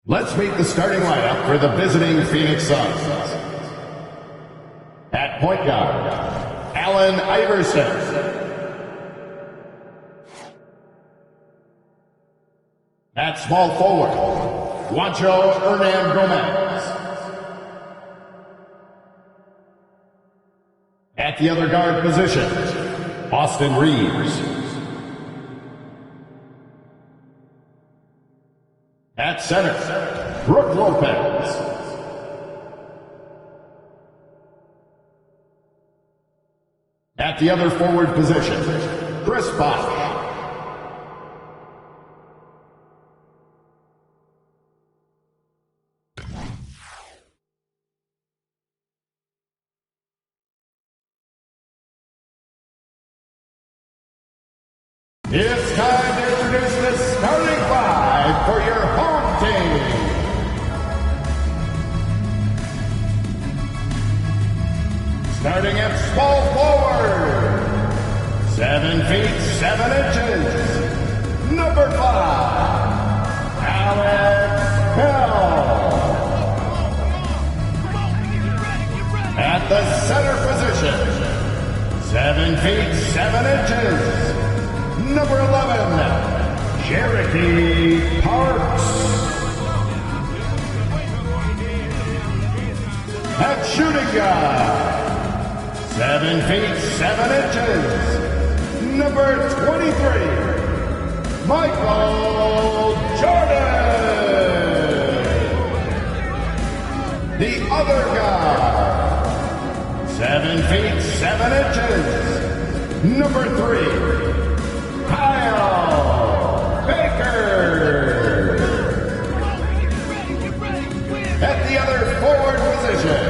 Let's meet the starting lineup for the visiting Phoenix Suns. At point guard, Allen Iverson. At small forward, Juancho Hernan Gomez. At the other guard position, Austin Reeves. At center, Brook Lopez. At the other forward position, Chris Bosh. It's time to introduce the starting five for your home team. Starting at small forward, 7 feet 7 inches, number 5, Alex Bell. At the center position, 7 feet 7 inches, number 11, Cherokee Parks. At shooting guard, 7 feet 7 inches, number 23, Michael Jordan. The other guard, 7 feet 7 inches, number 3, Kyle Baker. At the other forward position,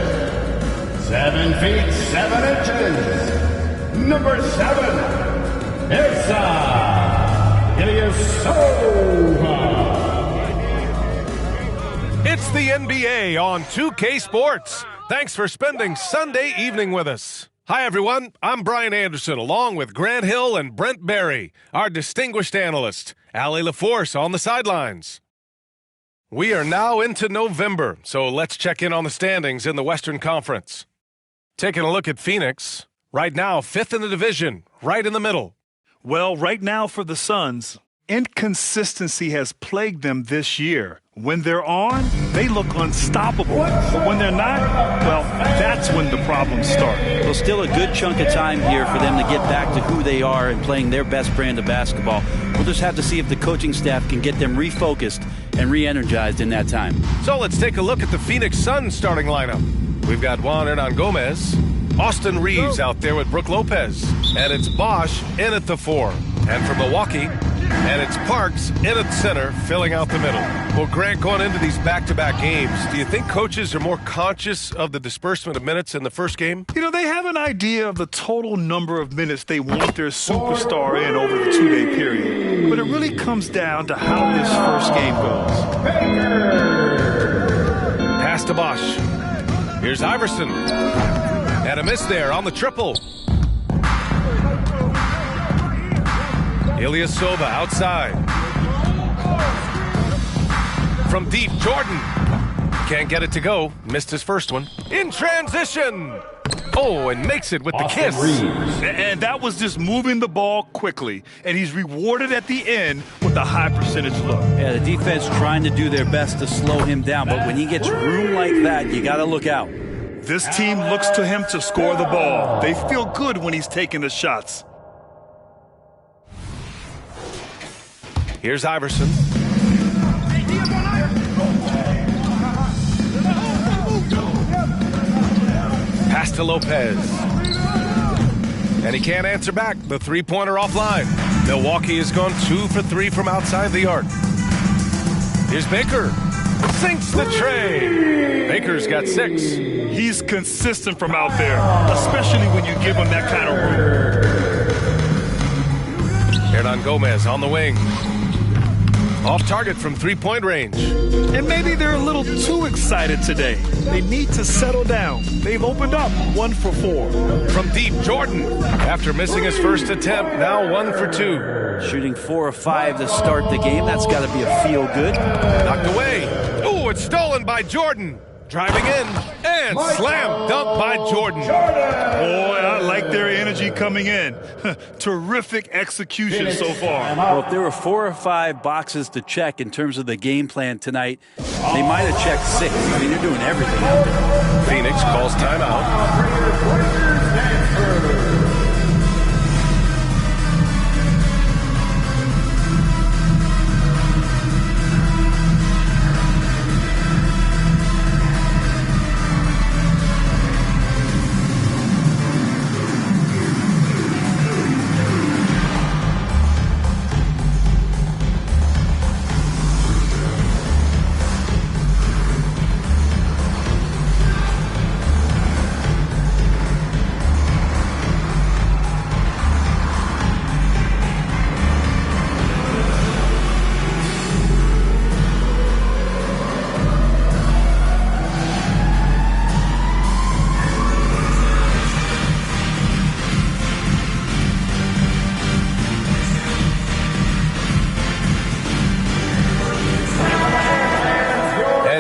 7 feet 7 inches, number 7, Ersa Ilyasova. It's the NBA on 2K Sports. Thanks for spending Sunday evening with us. Hi, everyone. I'm Brian Anderson, along with Grant Hill and Brent Barry, our distinguished analyst, Allie LaForce on the sidelines. We are now into November, so let's check in on the standings in the Western Conference. Taking a look at Phoenix, right now 5th in the division, right in the middle. Well, right now for the Suns, inconsistency has plagued them this year. When they're on, they look unstoppable. But when they're not, well, that's when the problems start. Well, still a good chunk of time here for them to get back to who they are and playing their best brand of basketball. We'll just have to see if the coaching staff can get them refocused and re-energized in that time. So let's take a look at the Phoenix Suns starting lineup. We've got Juan Hernan Gomez, Austin Reeves out there with Brook Lopez, and it's Bosh in at the 4. And for Milwaukee, and it's Parks in at center, filling out the middle. Well, Grant, going into these back-to-back games, do you think coaches are more conscious of the disbursement of minutes in the first game? You know, they have an idea of the total number of minutes they want their superstar in over the 2-day period. But it really comes down to how this first game goes. Pass to Bosh. Here's Iverson. And a miss there on the triple. Ilyasova outside. From deep, Jordan. Can't get it to go. Missed his first one. In transition. Oh, and makes it with the kiss. And that was just moving the ball quickly. And he's rewarded at the end with a high percentage look. Yeah, the defense trying to do their best to slow him down. But when he gets room like that, you got to look out. This team looks to him to score the ball. They feel good when he's taking the shots. Here's Iverson. Pass to Lopez. And he can't answer back. The three-pointer offline. Milwaukee has gone 2 for 3 from outside the arc. Here's Baker. Sinks the tray. Baker's got 6. He's consistent from out there, especially when you give him that kind of room. Hernan Gomez on the wing. Off target from three-point range. And maybe they're a little too excited today. They need to settle down. They've opened up 1 for 4. From deep, Jordan. After missing his first attempt, now 1 for 2. Shooting 4 of 5 to start the game. That's got to be a feel-good. Knocked away. it's stolen by Jordan. Driving in and slam dunk by Jordan. Boy, I like their energy coming in. Terrific execution so far. Well, if there were 4 or 5 boxes to check in terms of the game plan tonight, they might have checked 6. I mean, they're doing everything out there. Phoenix calls timeout.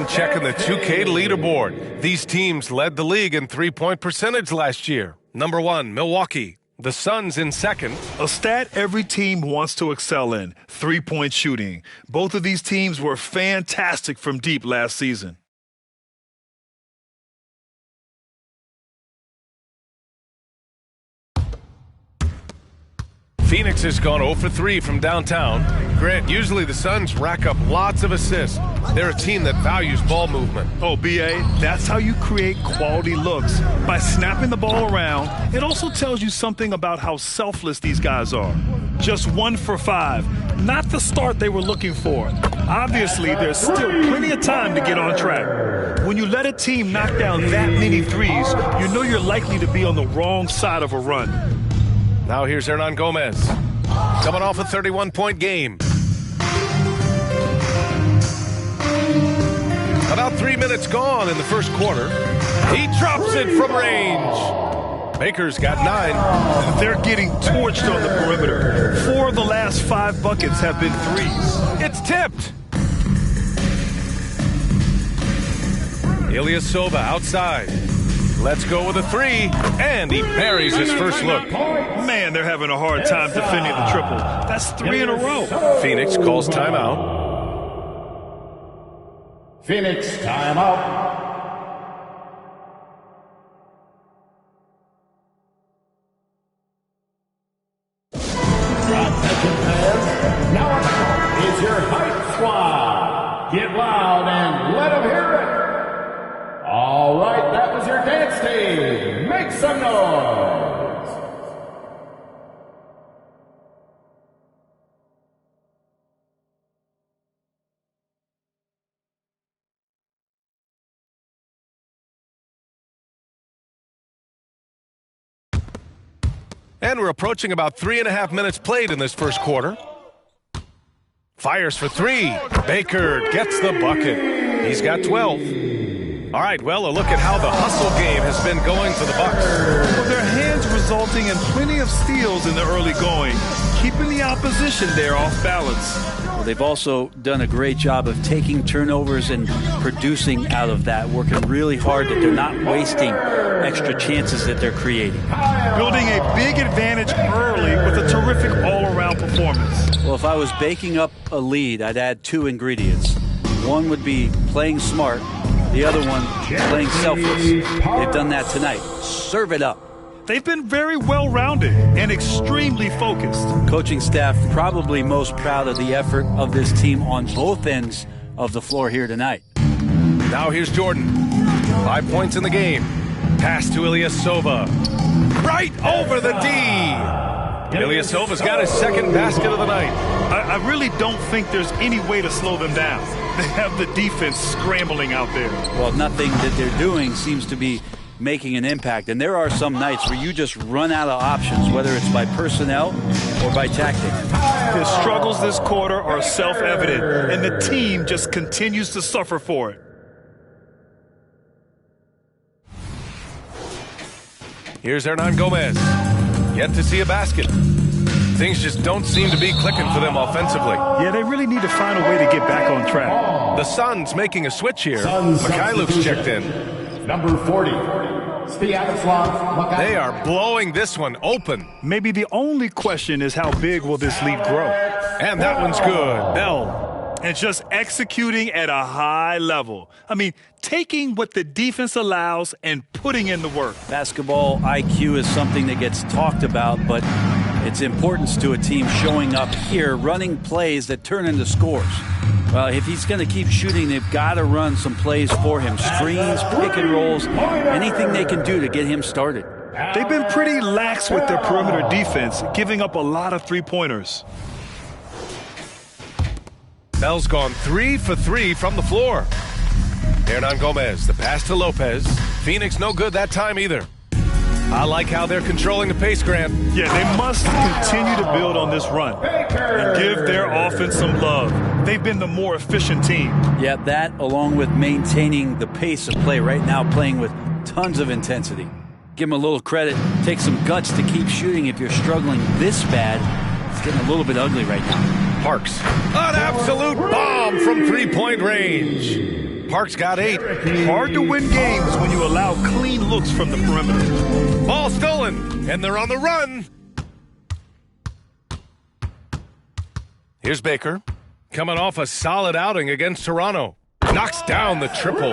Checking the 2K leaderboard. These teams led the league in three-point percentage last year. Number 1, Milwaukee. The Suns in second. A stat every team wants to excel in, three-point shooting. Both of these teams were fantastic from deep last season. Phoenix has gone 0 for 3 from downtown. Grant, usually the Suns rack up lots of assists. They're a team that values ball movement. Oh, B.A., that's how you create quality looks. By snapping the ball around, it also tells you something about how selfless these guys are. Just 1 for 5. Not the start they were looking for. Obviously, there's still plenty of time to get on track. When you let a team knock down that many threes, you know you're likely to be on the wrong side of a run. Now here's Hernan Gomez, coming off a 31-point game. About 3 minutes gone in the first quarter. He drops it from range. Baker's got 9. They're getting torched on the perimeter. 4 of the last 5 buckets have been threes. It's tipped. Ilyasova outside. Let's go with a 3, and he buries his first look. Man, they're having a hard time defending the triple. That's 3 in a row. Phoenix calls timeout. Phoenix timeout. Now up is your hype squad. Get loud and let them hear it. All right, that was your dance team. Make some noise. And we're approaching about 3.5 minutes played in this first quarter. Fires for 3. Baker gets the bucket. He's got 12. All right, well, a look at how the hustle game has been going for the Bucks. Well, their hands resulting in plenty of steals in the early going, keeping the opposition there off balance. Well, they've also done a great job of taking turnovers and producing out of that, working really hard that they're not wasting extra chances that they're creating. Building a big advantage early with a terrific all-around performance. Well, if I was baking up a lead, I'd add 2 ingredients. One would be playing smart. The other one, playing selfless. They've done that tonight. Serve it up. They've been very well-rounded and extremely focused. Coaching staff probably most proud of the effort of this team on both ends of the floor here tonight. Now here's Jordan. 5 points in the game. Pass to Ilyasova. Right over the D. Ilyasova's got his second basket of the night. I really don't think there's any way to slow them down. They have the defense scrambling out there. Well, nothing that they're doing seems to be making an impact. And there are some nights where you just run out of options, whether it's by personnel or by tactic. His struggles this quarter are self-evident, and the team just continues to suffer for it. Here's Hernan Gomez. Yet to see a basket. Things just don't seem to be clicking for them offensively. Yeah, they really need to find a way to get back on track. The Suns making a switch here. Suns Mikhailuk's checked in. Number 40, Stianislav Mikhailuk. They are blowing this one open. Maybe the only question is how big will this lead grow? And that one's good. Bell. And just executing at a high level. I mean, taking what the defense allows and putting in the work. Basketball IQ is something that gets talked about, but its importance to a team showing up here, running plays that turn into scores. Well, if he's going to keep shooting, they've got to run some plays for him. Screens, pick and rolls, anything they can do to get him started. They've been pretty lax with their perimeter defense, giving up a lot of three-pointers. Bell's gone 3 for 3 from the floor. Hernan Gomez, the pass to Lopez. Phoenix no good that time either. I like how they're controlling the pace, Grant. Yeah, they must continue to build on this run and give their offense some love. They've been the more efficient team. Yeah, that along with maintaining the pace of play right now, playing with tons of intensity. Give them a little credit. Take some guts to keep shooting if you're struggling this bad. It's getting a little bit ugly right now. Parks, an absolute bomb from three-point range. Parks got 8. Hard to win games when you allow clean looks from the perimeter. Ball stolen, and they're on the run. Here's Baker, coming off a solid outing against Toronto. Knocks down the triple.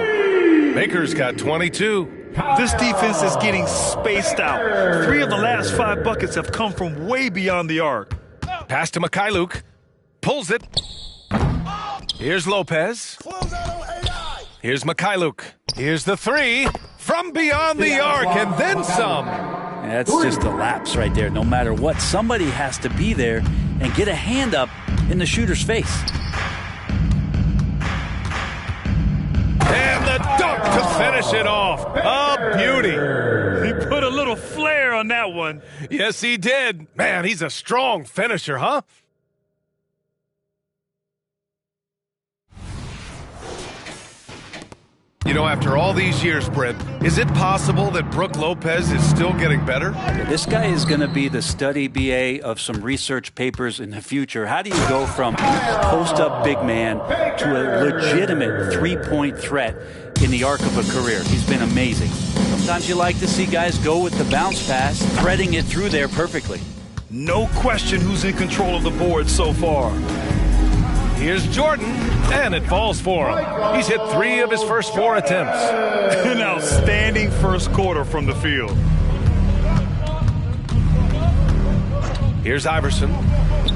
Baker's got 22. This defense is getting spaced out. 3 of the last 5 buckets have come from way beyond the arc. Pass to Mikhailuk. Pulls it. Here's Lopez. Here's Mikhailuk. Here's the 3 from beyond the arc, and then some. That's just a lapse right there. No matter what, somebody has to be there and get a hand up in the shooter's face. And the dunk to finish it off. A beauty. He put a little flair on that one. Yes, he did. Man, he's a strong finisher, huh? You know, after all these years, Brent, is it possible that Brook Lopez is still getting better? This guy is going to be the study BA of some research papers in the future. How do you go from post-up big man to a legitimate three-point threat in the arc of a career? He's been amazing. Sometimes you like to see guys go with the bounce pass, threading it through there perfectly. No question who's in control of the board so far. Here's Jordan, and it falls for him. He's hit 3 of his first 4 attempts. An outstanding first quarter from the field. Here's Iverson,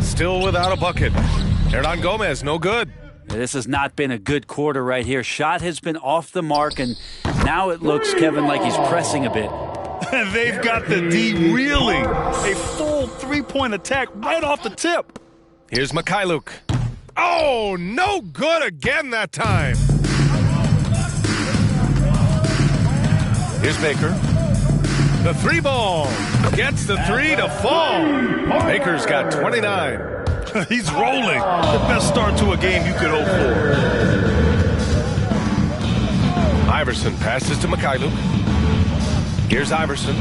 still without a bucket. Hernan Gomez, no good. This has not been a good quarter right here. Shot has been off the mark, and now it looks, Kevin, like he's pressing a bit. They've got the D reeling. A full three-point attack right off the tip. Here's Mikhailuk. Oh, no good again that time. Here's Baker. The 3 ball gets the 3 to fall. Baker's got 29. He's rolling. The best start to a game you could hope for. Iverson passes to Mikhailuk. Here's Iverson.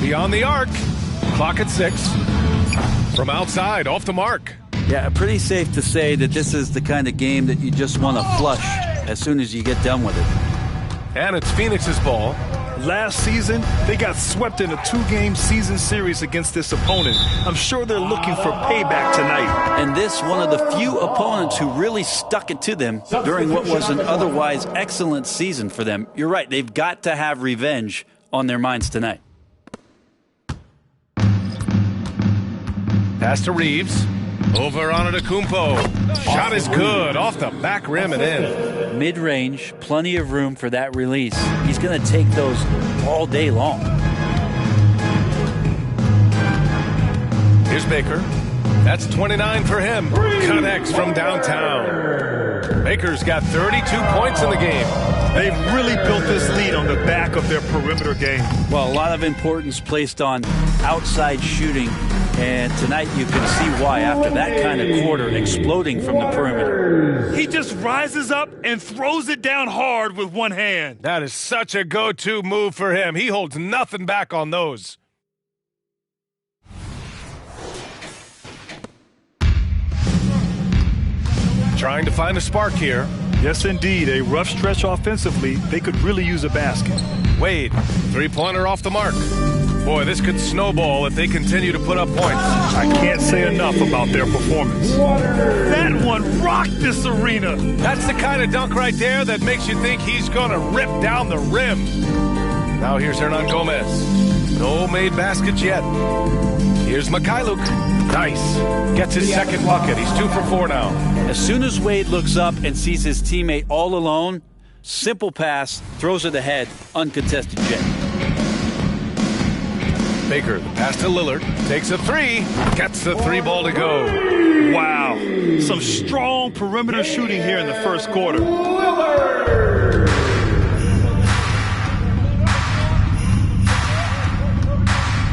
Beyond the arc. Clock at 6. From outside, off the mark. Yeah, pretty safe to say that this is the kind of game that you just want to flush as soon as you get done with it. And it's Phoenix's ball. Last season, they got swept in a 2-game season series against this opponent. I'm sure they're looking for payback tonight. And this, one of the few opponents who really stuck it to them during what was an otherwise excellent season for them. You're right, they've got to have revenge on their minds tonight. Pass to Reeves. Over on Antetokounmpo. Shot is good. Off the back rim and in. Mid-range, plenty of room for that release. He's going to take those all day long. Here's Baker. That's 29 for him. Connects from downtown. Baker's got 32 points in the game. They've really built this lead on the back of their perimeter game. Well, a lot of importance placed on outside shooting. And tonight you can see why after that kind of quarter exploding from the perimeter. He just rises up and throws it down hard with one hand. That is such a go-to move for him. He holds nothing back on those. trying to find a spark here. Yes, indeed. A rough stretch offensively. They could really use a basket. Wade, three-pointer off the mark. Boy, this could snowball if they continue to put up points. I can't say enough about their performance. That one rocked this arena. That's the kind of dunk right there that makes you think he's going to rip down the rim. Now here's Hernan Gomez. No made baskets yet. Here's Mikhailuk. Nice. Gets his second bucket. He's 2 for 4 now. As soon as Wade looks up and sees his teammate all alone, simple pass, throws it ahead, uncontested jet. Baker, the pass to Lillard, takes a three, gets the three ball to go. Wow. Some strong perimeter shooting here in the first quarter. Lillard!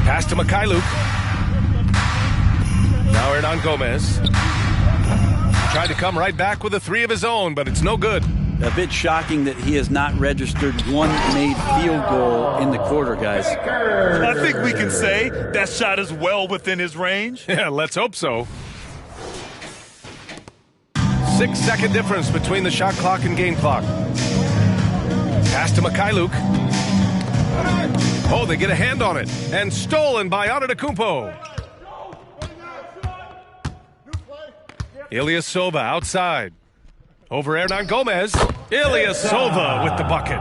Pass to Mikhailuk. Now Hernan Gomez. Tried to come right back with a three of his own, but it's no good. A bit shocking that he has not registered one made field goal in the quarter, guys. I think we can say that shot is well within his range. Yeah, let's hope so. 6-second difference between the shot clock and game clock. Pass to Mikhailuk. Oh, they get a hand on it. And stolen by Antetokounmpo. Ilyasova outside. Over Hernan Gomez. Ilyasova with the bucket.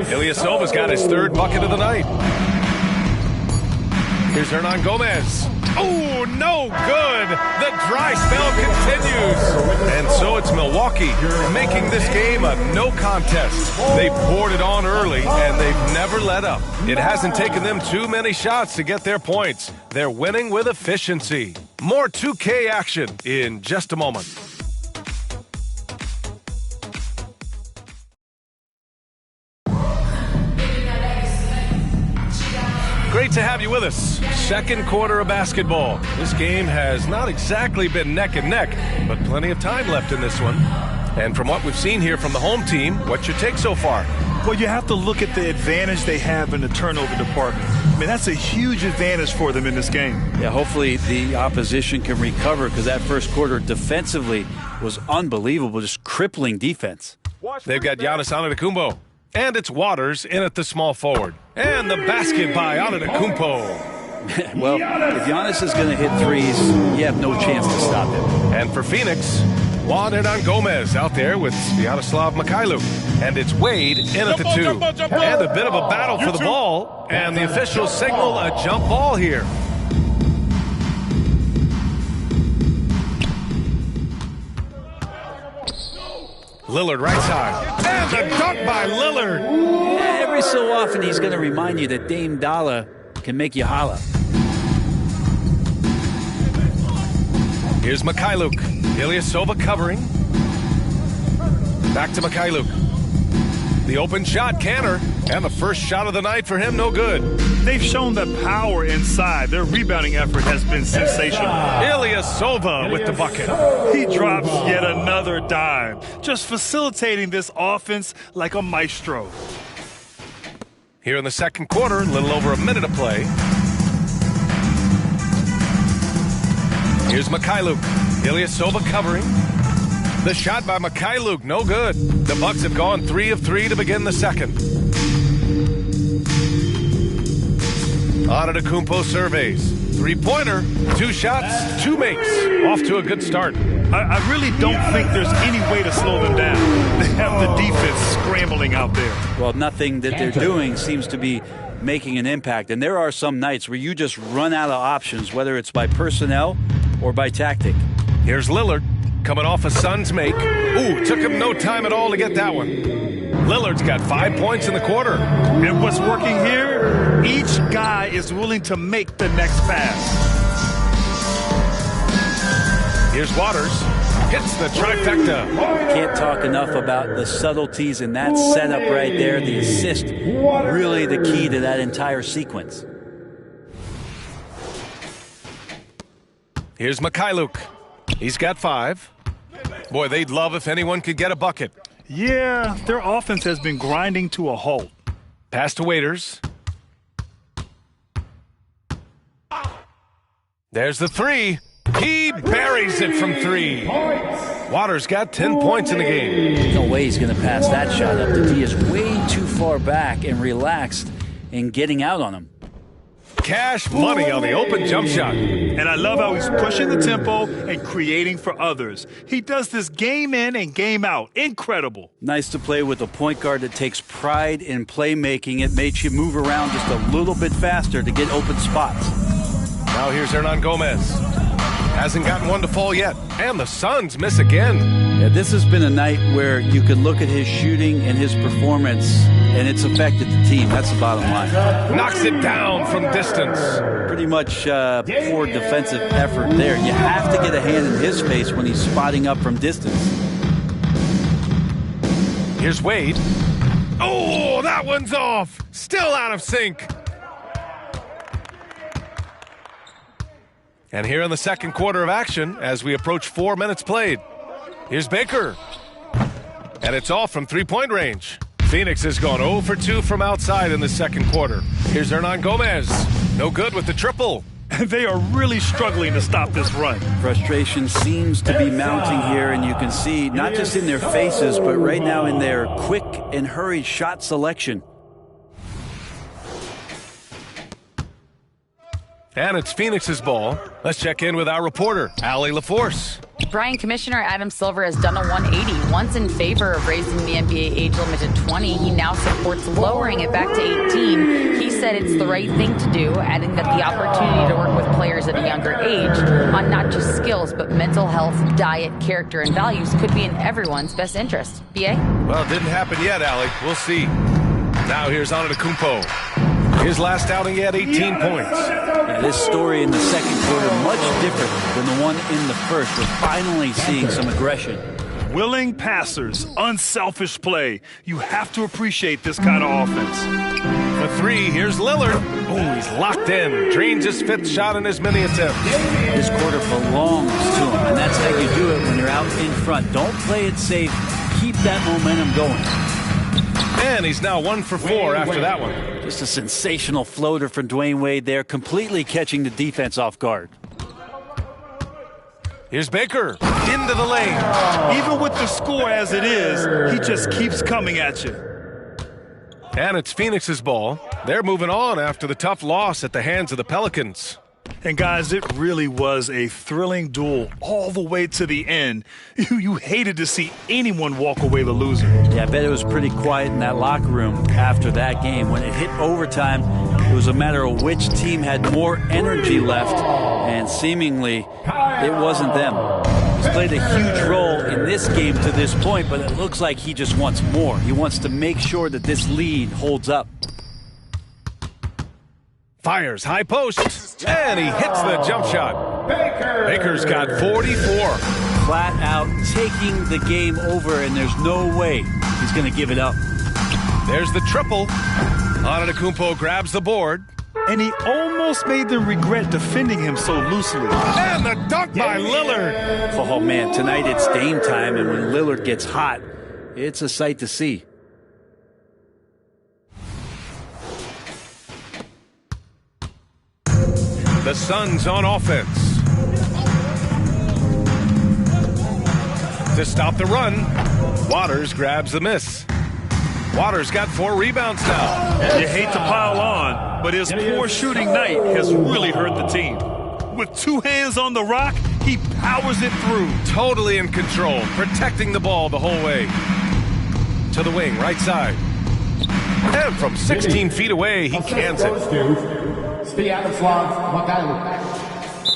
Ilyasova's got his third bucket of the night. Here's Hernan Gomez. Oh, no good. The dry spell continues. And so it's Milwaukee making this game a no contest. They poured it on early, and they've never let up. It hasn't taken them too many shots to get their points. They're winning with efficiency. More 2K action in just a moment. Great to have you with us. Second quarter of basketball. This game has not exactly been neck and neck, but plenty of time left in this one. And from what we've seen here from the home team, what's your take so far? Well, you have to look at the advantage they have in the turnover department. I mean, that's a huge advantage for them in this game. Yeah, hopefully the opposition can recover, because that first quarter defensively was unbelievable, just crippling defense. They've got Giannis Antetokounmpo. And it's Waters in at the small forward. And the basket by Antetokounmpo. Well, if Giannis is going to hit threes, you have no chance to stop him. And for Phoenix, Juan Hernan Gomez out there with Sviatoslav Mikhailuk. And it's Wade in at the two. And a bit of a battle for the ball. And the officials signal a jump ball here. Lillard right side. And the dunk by Lillard. Every so often he's going to remind you that Dame Dollar can make you holler. Here's Mikhailuk. Ilyasova covering. Back to Mikhailuk. The open shot, Canner. And the first shot of the night for him, no good. They've shown the power inside. Their rebounding effort has been sensational. Ilyasova with the bucket. He drops yet another dime, just facilitating this offense like a maestro. Here in the second quarter, a little over a minute of play. Here's Mikhailuk. Ilyasova covering. The shot by Mikhailuk, no good. The Bucks have gone 3 of 3 to begin the second. Antetokounmpo surveys. Three-pointer, 2 shots, 2 makes. Off to a good start. I really don't think there's any way to slow them down. They have the defense scrambling out there. Well, nothing that they're doing seems to be making an impact. And there are some nights where you just run out of options, whether it's by personnel or by tactic. Here's Lillard coming off a Suns make. Ooh, took him no time at all to get that one. Lillard's got 5 points in the quarter. And what's working here? Each guy is willing to make the next pass. Here's Waters. Hits the trifecta. Can't talk enough about the subtleties in that setup right there. The assist, really the key to that entire sequence. Here's Mikhailuk. He's got 5. Boy, they'd love if anyone could get a bucket. Yeah, their offense has been grinding to a halt. Pass to Waiters. There's the three. He buries it from 3. Waters got 10 points in the game. No way he's going to pass that shot up. The D is way too far back and relaxed in getting out on him. Cash money on the open jump shot. And I love how he's pushing the tempo and creating for others. He does this game in and game out. Incredible. Nice to play with a point guard that takes pride in playmaking. It makes you move around just a little bit faster to get open spots. Now here's Hernan Gomez. Hasn't gotten one to fall yet. And the Suns miss again. Yeah, this has been a night where you could look at his shooting and his performance, and it's affected the team. That's the bottom line. Knocks it down from distance. Pretty much poor defensive effort there. You have to get a hand in his face when he's spotting up from distance. Here's Wade. Oh, that one's off. Still out of sync. And here in the second quarter of action, as we approach 4 minutes played, here's Baker. And it's off from three-point range. Phoenix has gone 0 for 2 from outside in the second quarter. Here's Hernan Gomez. No good with the triple. They are really struggling to stop this run. Frustration seems to be mounting here, and you can see not just in their faces, but right now in their quick and hurried shot selection. And it's Phoenix's ball. Let's check in with our reporter, Allie LaForce. Brian, Commissioner Adam Silver has done a 180. Once in favor of raising the NBA age limit to 20, he now supports lowering it back to 18. He said it's the right thing to do, adding that the opportunity to work with players at a younger age on not just skills, but mental health, diet, character, and values could be in everyone's best interest. B.A.? Well, it didn't happen yet, Allie. We'll see. Now here's Antetokounmpo. His last outing, he had 18 points. Yeah, this story in the second quarter, much different than the one in the first. We're finally seeing some aggression. Willing passers, unselfish play. You have to appreciate this kind of offense. For three, here's Lillard. Oh, he's locked in. Drains his fifth shot in as many attempts. This quarter belongs to him, and that's how you do it when you're out in front. Don't play it safe. Keep that momentum going. And he's now 1 for 4 after that one. Just a sensational floater for Dwayne Wade there, completely catching the defense off guard. Here's Baker into the lane. Even with the score as it is, he just keeps coming at you. And it's Phoenix's ball. They're moving on after the tough loss at the hands of the Pelicans. And guys, it really was a thrilling duel all the way to the end. You hated to see anyone walk away the loser. Yeah, I bet it was pretty quiet in that locker room after that game. When it hit overtime, it was a matter of which team had more energy left, and seemingly it wasn't them. He's played a huge role in this game to this point, but it looks like he just wants more. He wants to make sure that this lead holds up. Fires high post, and he hits the jump shot. Baker's got 44. Flat out taking the game over, and there's no way he's going to give it up. There's the triple. Antetokounmpo grabs the board. And he almost made them regret defending him so loosely. And the dunk by Lillard. Oh, man, tonight it's Dame time, and when Lillard gets hot, it's a sight to see. The Suns on offense. To stop the run, Waters grabs the miss. Waters got 4 rebounds now. You hate to pile on, but his poor shooting night has really hurt the team. With 2 hands on the rock, he powers it through. Totally in control, protecting the ball the whole way. To the wing, right side. And from 16 feet away, he cans it.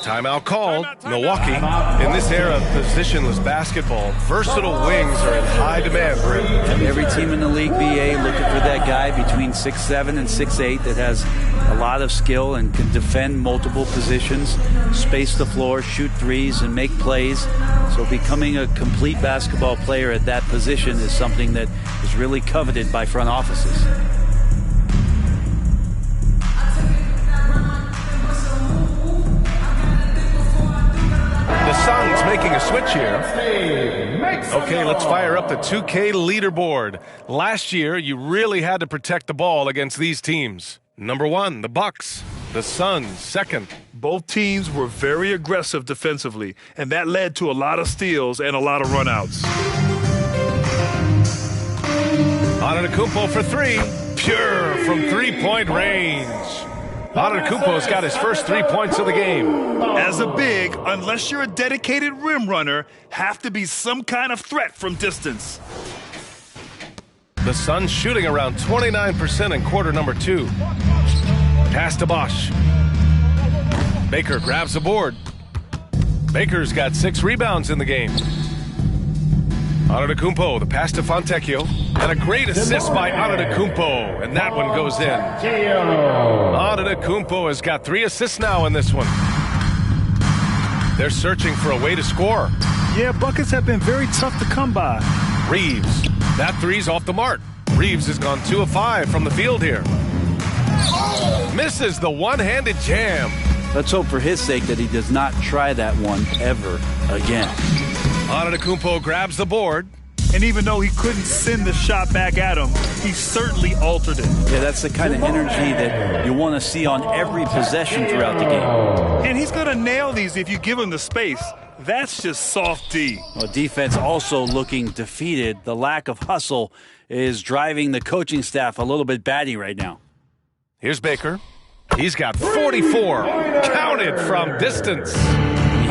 Timeout called. Milwaukee. In this era of positionless basketball, versatile wings are in high demand, Brent. Every team in the league, BA, looking for that guy between 6'7" and 6'8" that has a lot of skill and can defend multiple positions, space the floor, shoot threes, and make plays. So becoming a complete basketball player at that position is something that is really coveted by front offices. The Suns making a switch here. Okay, let's fire up the 2K leaderboard. Last year, you really had to protect the ball against these teams. Number 1, the Bucks. The Suns second. Both teams were very aggressive defensively, and that led to a lot of steals and a lot of runouts. Antetokounmpo for three. Pure from three-point range. Antetokounmpo's got his first 3 points of the game. As a big, unless you're a dedicated rim runner, have to be some kind of threat from distance. The Suns shooting around 29% in quarter number 2. Pass to Bosch. Baker grabs the board. Baker's got 6 rebounds in the game. Antetokounmpo, the pass to Fontecchio. And a great assist by Antetokounmpo. And that one goes in. Antetokounmpo has got 3 assists now in this one. They're searching for a way to score. Yeah, buckets have been very tough to come by. Reeves. That three's off the mark. Reeves has gone 2 of 5 from the field here. Misses the one-handed jam. Let's hope for his sake that he does not try that one ever again. Antetokounmpo grabs the board. And even though he couldn't send the shot back at him, he certainly altered it. Yeah, that's the kind of energy that you want to see on every possession throughout the game. And he's going to nail these if you give him the space. That's just soft D. Well, defense also looking defeated. The lack of hustle is driving the coaching staff a little bit batty right now. Here's Baker. He's got 44. Counted from distance.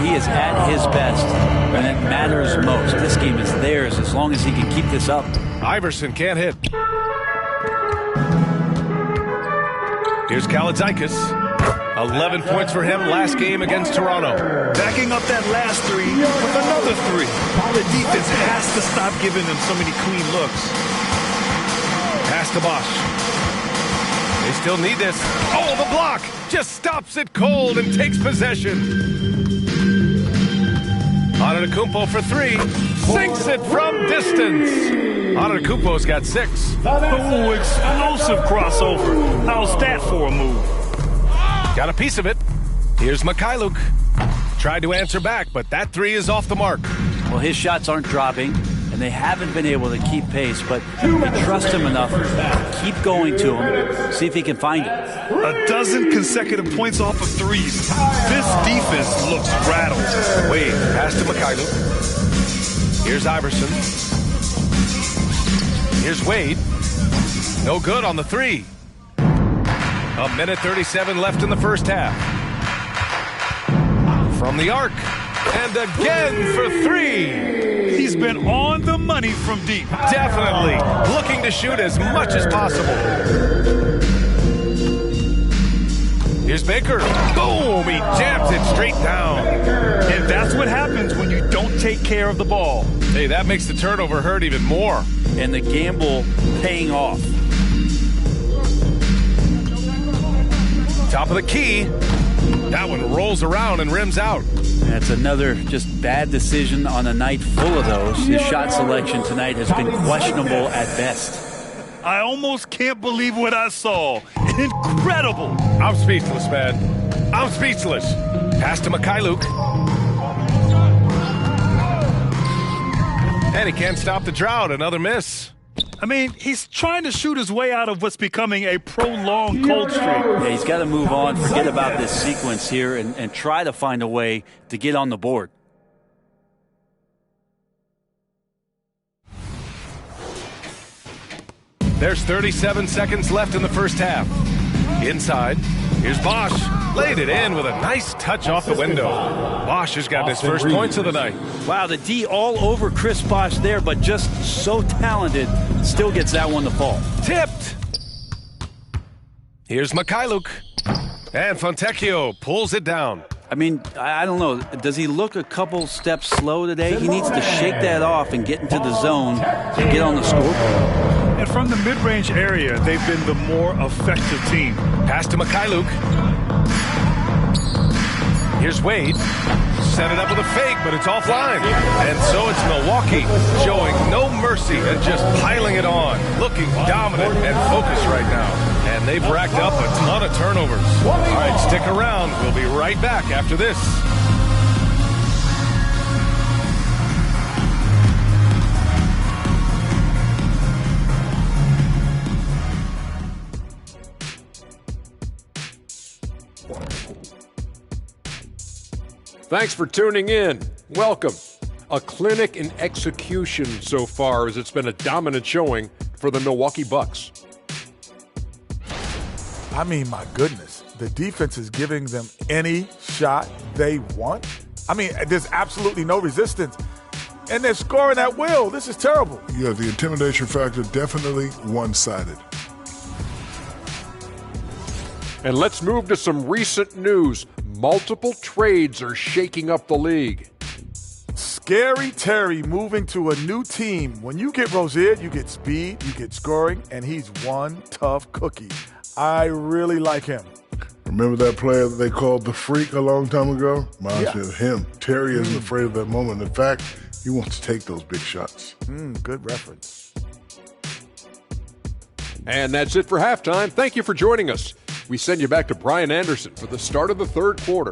He is at his best when it matters most. This game is theirs as long as he can keep this up. Iverson can't hit. Here's Kalaitzakis. 11 points for him last game against Toronto. Backing up that last three with another three. The defense has to stop giving them so many clean looks. Pass to Bosch. They still need this. Oh, the block just stops it cold and takes possession. Antetokounmpo for 3. Sinks it from distance. Antetokounmpo's got 6. Oh, explosive crossover. How's that for a move? Got a piece of it. Here's Mikhailuk. Tried to answer back, but that 3 is off the mark. Well, his shots aren't dropping, and they haven't been able to keep pace, but we trust him enough. Keep going to him. See if he can find it. A dozen consecutive points off of threes. This defense looks rattled. Wade, pass to Mikhailuk. Here's Iverson. Here's Wade. No good on the 3. A minute 37 left in the first half. From the arc. And again for 3. He's been on the money from deep. Definitely. Looking to shoot as much as possible. Here's Baker. Boom! He jams it straight down. And that's what happens when you don't take care of the ball. Hey, that makes the turnover hurt even more. And the gamble paying off. Top of the key. That one rolls around and rims out. That's another just bad decision on a night full of those. His shot selection tonight has been questionable at best. I almost can't believe what I saw. Incredible. I'm speechless, man. I'm speechless. Pass to Mikhailuk. And he can't stop the drought. Another miss. I mean, he's trying to shoot his way out of what's becoming a prolonged cold streak. Yeah, he's got to move on, forget about this sequence here, and try to find a way to get on the board. There's 37 seconds left in the first half. Inside, here's Bosch. Laid it in with a nice touch off the window. Bosch has got his first points of the night. Wow, the D all over Chris Bosch there, but just so talented, still gets that one to fall. Tipped. Here's Mikhailuk. And Fontecchio pulls it down. I mean, I don't know. Does he look a couple steps slow today? He needs to shake that off and get into the zone and get on the scoreboard. And from the mid-range area, they've been the more effective team. Pass to Mikhailuk. Here's Wade. Set it up with a fake, but it's offline. And so it's Milwaukee showing no mercy and just piling it on. Looking dominant and focused right now. And they've racked up a ton of turnovers. All right, stick around. We'll be right back after this. Thanks for tuning in. Welcome. A clinic in execution so far, as it's been a dominant showing for the Milwaukee Bucks. I mean, my goodness, the defense is giving them any shot they want. I mean, there's absolutely no resistance, and they're scoring at will. This is terrible. Yeah, the intimidation factor definitely one-sided. And let's move to some recent news. Multiple trades are shaking up the league. Scary Terry moving to a new team. When you get Rozier, you get speed, you get scoring, and he's one tough cookie. I really like him. Remember that player that they called the Freak a long time ago? Reminds me of him. Terry isn't afraid of that moment. In fact, he wants to take those big shots. Good reference. And that's it for halftime. Thank you for joining us. We send you back to Brian Anderson for the start of the third quarter.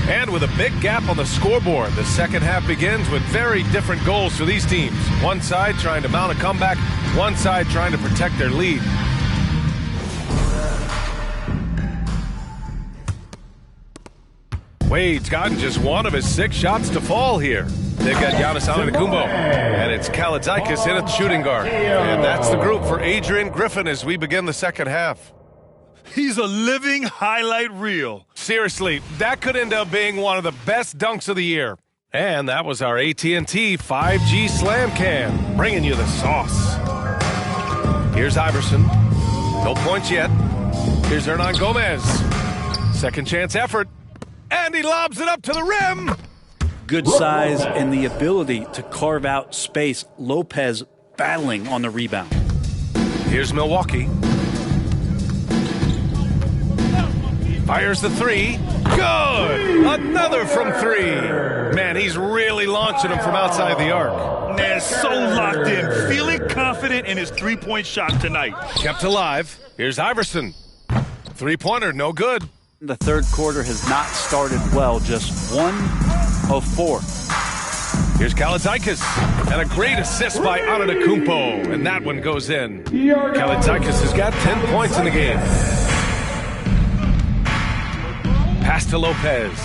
And with a big gap on the scoreboard, the second half begins with very different goals for these teams. One side trying to mount a comeback, one side trying to protect their lead. Wade's gotten just one of his 6 shots to fall here. They've got Giannis Antetokounmpo, and it's Kalaitzakis in at the shooting guard. And that's the group for Adrian Griffin as we begin the second half. He's a living highlight reel. Seriously, that could end up being one of the best dunks of the year. And that was our AT&T 5G Slam Cam, bringing you the sauce. Here's Iverson. No points yet. Here's Hernan Gomez. Second chance effort. And he lobs it up to the rim. Good size and the ability to carve out space. Lopez battling on the rebound. Here's Milwaukee. Fires the 3. Good! Another from 3. Man, he's really launching him from outside the arc. Man, so locked in, feeling confident in his three-point shot tonight. Kept alive. Here's Iverson. Three-pointer, no good. The third quarter has not started well, just 1 of 4. Here's Kalaitzakis, and a great assist by Antetokounmpo, and that one goes in. Kalaitzakis has got 10 points in the game. Pass to Lopez.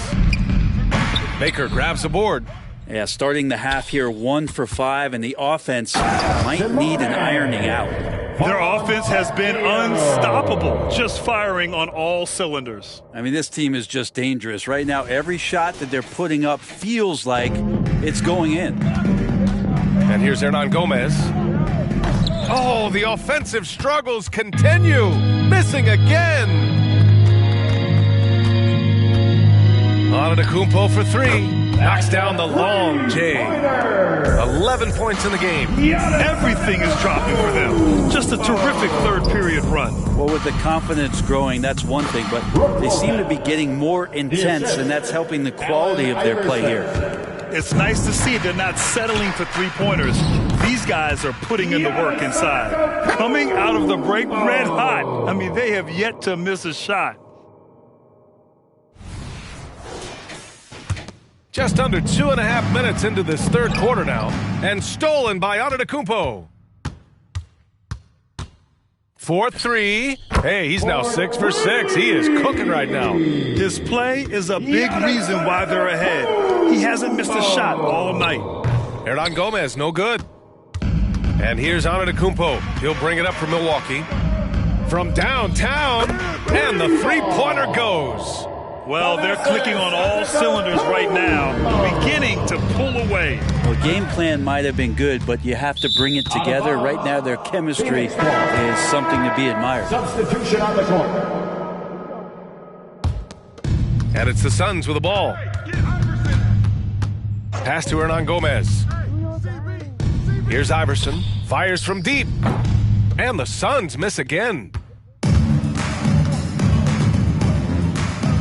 Baker grabs a board. Yeah, starting the half here 1 for 5, and the offense might need an ironing out. Their offense has been unstoppable, just firing on all cylinders. I mean, this team is just dangerous. Right now, every shot that they're putting up feels like it's going in. And here's Hernan Gomez. Oh, the offensive struggles continue. Missing again. Antetokounmpo for 3. Knocks down the long J. 11 points in the game. Everything is dropping for them. Just a terrific third-period run. Well, with the confidence growing, that's one thing, but they seem to be getting more intense, and that's helping the quality of their play here. It's nice to see they're not settling for three-pointers. These guys are putting in the work inside. Coming out of the break red hot. I mean, they have yet to miss a shot. Just under 2.5 minutes into this third quarter now, and stolen by Antetokounmpo. 4-3. Hey, he's now 6 for 6. He is cooking right now. His play is a big reason why they're ahead. He hasn't missed a shot all night. Hernan Gomez, no good. And here's Antetokounmpo. He'll bring it up for Milwaukee. From downtown, and the three-pointer goes. Well, they're clicking on all cylinders right now, beginning to pull away. Well, game plan might have been good, but you have to bring it together. Right now, their chemistry is something to be admired. Substitution on the court. And it's the Suns with the ball. Pass to Hernan Gomez. Here's Iverson. Fires from deep. And the Suns miss again.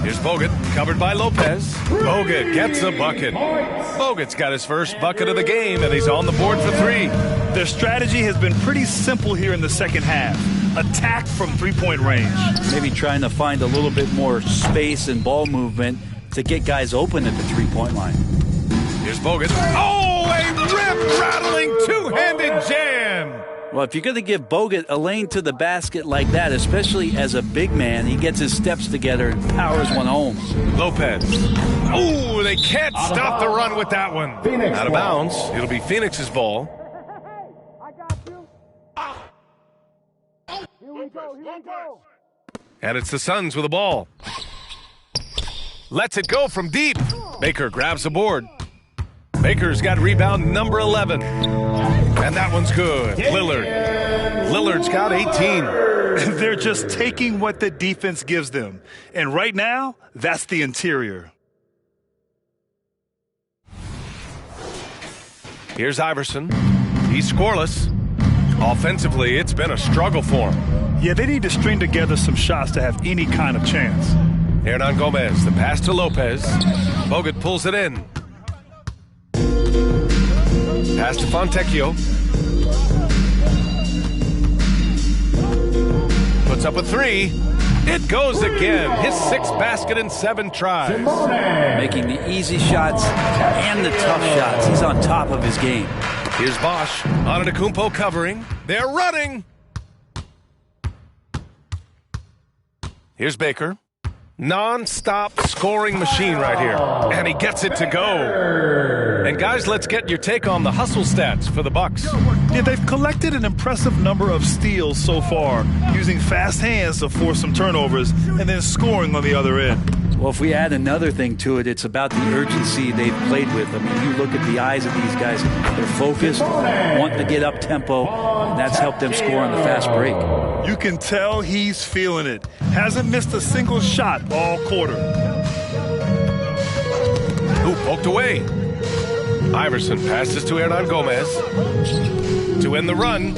Here's Bogut, covered by Lopez. Bogut gets a bucket. Bogut's got his first bucket of the game, and he's on the board for 3. Their strategy has been pretty simple here in the second half. Attack from three-point range. Maybe trying to find a little bit more space and ball movement to get guys open at the three-point line. Here's Bogut. Oh, a rip-rattling two-handed jam. Well, if you're going to give Bogut a lane to the basket like that, especially as a big man, he gets his steps together and powers one home. Lopez. Oh, they can't stop the run with that one. Out of bounds. It'll be Phoenix's ball. And it's the Suns with the ball. Lets it go from deep. Baker grabs the board. Baker's got rebound number 11. And that one's good. Lillard's got 18. They're just taking what the defense gives them. And right now, that's the interior. Here's Iverson. He's scoreless. Offensively, it's been a struggle for him. Yeah, they need to string together some shots to have any kind of chance. Hernan Gomez, the pass to Lopez. Bogut pulls it in. Pass to Fontecchio. Puts up a three. It goes again. His 6th basket in 7 tries. Making the easy shots and the tough shots. He's on top of his game. Here's Bosch. Antetokounmpo covering. They're running. Here's Baker. Non-stop scoring machine right here. And he gets it to go. And guys, let's get your take on the hustle stats for the Bucks. Yeah, they've collected an impressive number of steals so far, using fast hands to force some turnovers and then scoring on the other end. Well, if we add another thing to it, it's about the urgency they've played with. I mean, you look at the eyes of these guys. They're focused, wanting to get up tempo, and that's helped them score on the fast break. You can tell he's feeling it. Hasn't missed a single shot all quarter. Who poked away? Iverson passes to Hernan Gomez. To end the run,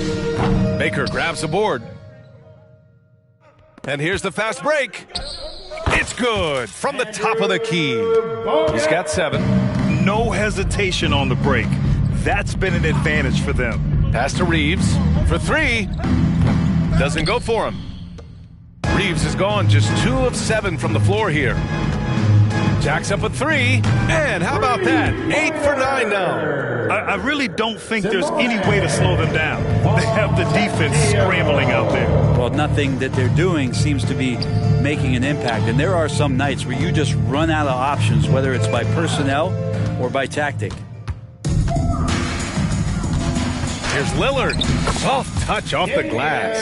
Baker grabs the board. And here's the fast break. It's good from the top of the key. He's got 7. No hesitation on the break. That's been an advantage for them. Pass to Reeves for 3. Doesn't go for him. Reeves has gone just 2 of 7 from the floor here. Jacks up a 3. And how about that? 8 for 9 now. I really don't think there's any way to slow them down. They have the defense scrambling out there. Well, nothing that they're doing seems to be making an impact. And there are some nights where you just run out of options, whether it's by personnel or by tactic. Here's Lillard. Soft touch off the glass.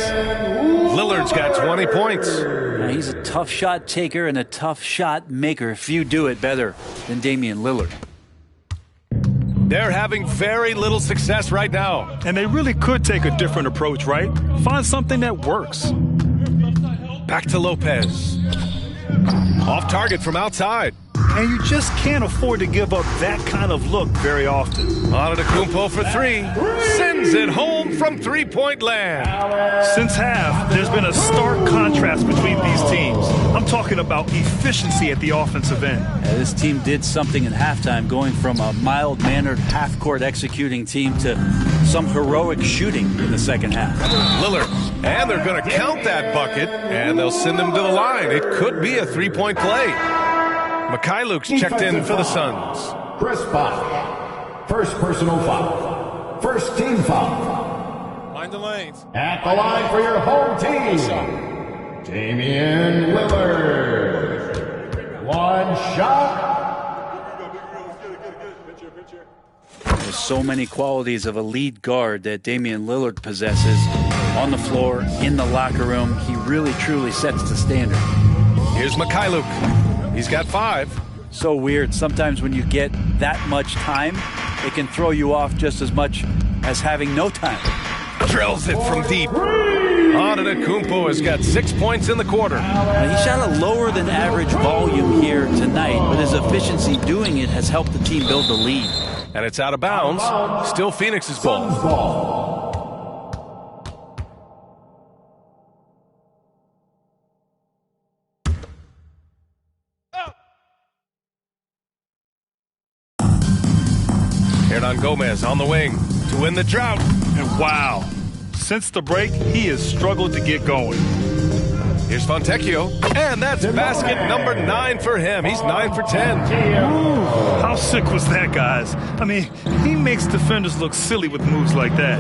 Lillard's got 20 points. Now, he's a tough shot taker and a tough shot maker. Few do it better than Damian Lillard. They're having very little success right now. And they really could take a different approach, right? Find something that works. Back to Lopez. Off target from outside. And you just can't afford to give up that kind of look very often. Antetokounmpo for 3. Sends it home from three-point land. Since half, there's been a stark contrast between these teams. I'm talking about efficiency at the offensive end. This team did something in halftime, going from a mild-mannered half-court executing team to some heroic shooting in the second half. Lillard. And they're going to count that bucket, and they'll send him to the line. It could be a 3-point play. Mikhailuk's checked in for the Suns. Chris Bosh. First personal foul. First team foul. Mind the lanes. At the line for your home team, Damian Lillard. One shot. There's so many qualities of a lead guard that Damian Lillard possesses on the floor, in the locker room. He really, truly sets the standard. Here's Mikhailuk. He's got 5. So weird. Sometimes when you get that much time, it can throw you off just as much as having no time. Drills it from deep. Antetokounmpo has got 6 points in the quarter. Now, he shot a lower than average volume here tonight, but his efficiency doing it has helped the team build the lead. And it's out of bounds. Still Phoenix's ball. Hernan Gomez on the wing to win the drought. And wow, since the break, he has struggled to get going. Here's Fontecchio, and that's basket number 9 for him. He's 9 for 10. Ooh, how sick was that, guys? I mean, he makes defenders look silly with moves like that.